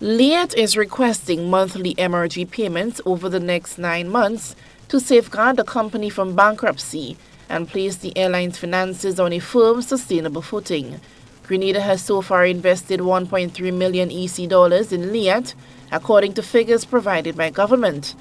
LIAT is requesting monthly MRG payments over the next 9 months to safeguard the company from bankruptcy and place the airline's finances on a firm, sustainable footing. Grenada has so far invested 1.3 million EC dollars in LIAT, according to figures provided by government.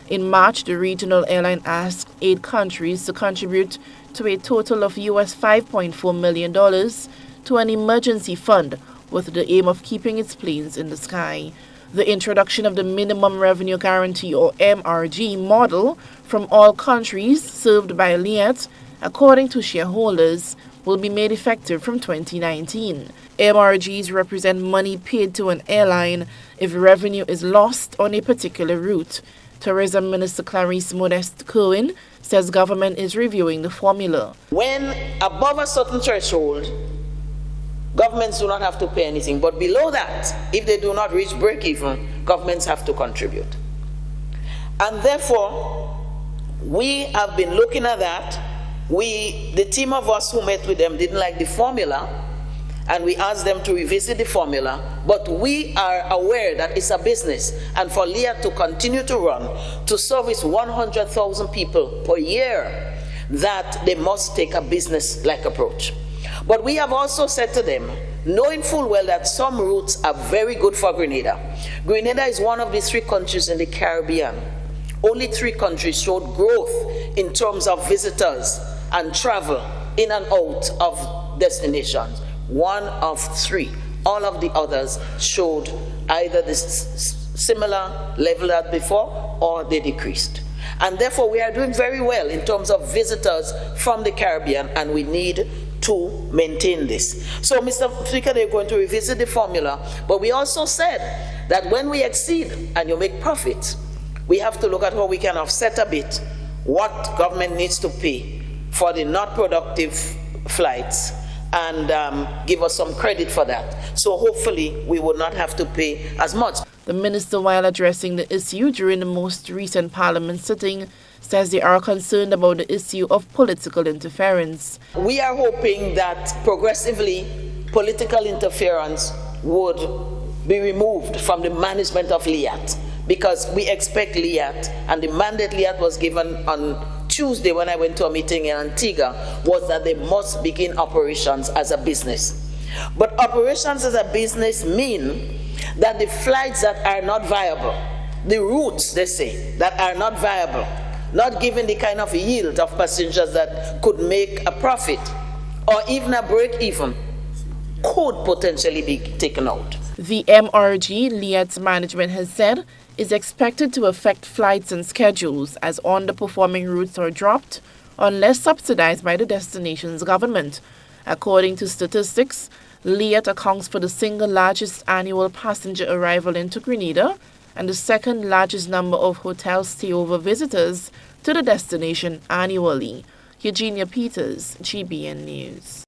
In March, the regional airline asked 8 countries to contribute to a total of US $5.4 million to an emergency fund with the aim of keeping its planes in the sky. The introduction of the Minimum Revenue Guarantee or MRG model from all countries served by LIAT, according to shareholders, will be made effective from 2019. MRGs represent money paid to an airline if revenue is lost on a particular route. Tourism Minister Clarice Modeste Kerwin says government is reviewing the formula. When above a certain threshold, governments do not have to pay anything, but below that, if they do not reach break-even, governments have to contribute. And therefore, we have been looking at that. The team of us who met with them didn't like the formula, and we asked them to revisit the formula, but we are aware that it's a business, and for LIAT to continue to run, to service 100,000 people per year, that they must take a business-like approach. But we have also said to them, knowing full well that some routes are very good for Grenada. Grenada is one of the 3 countries in the Caribbean. Only 3 countries showed growth in terms of visitors and travel in and out of destinations. 1 of 3. All of the others showed either this similar level as before or they decreased. And therefore we are doing very well in terms of visitors from the Caribbean, and we need to maintain this. So, Mr. Speaker, they're going to revisit the formula, but we also said that when we exceed and you make profits, we have to look at how we can offset a bit what government needs to pay for the not productive flights and give us some credit for that. So hopefully we will not have to pay as much. The minister, while addressing the issue during the most recent parliament sitting, says they are concerned about the issue of political interference. We are hoping that progressively political interference would be removed from the management of LIAT, because we expect LIAT, and the mandate LIAT was given on Tuesday when I went to a meeting in Antigua, was that they must begin operations as a business. But operations as a business mean that the flights that are not viable, the routes, they say, that are not viable, not giving the kind of yield of passengers that could make a profit or even a break-even, could potentially be taken out. The MRG, LIAT's management has said, is expected to affect flights and schedules as underperforming routes are dropped unless subsidized by the destination's government. According to statistics, LIAT accounts for the single largest annual passenger arrival into Grenada and the 2nd largest number of hotel stayover visitors to the destination annually. Eugenia Peters, GBN News.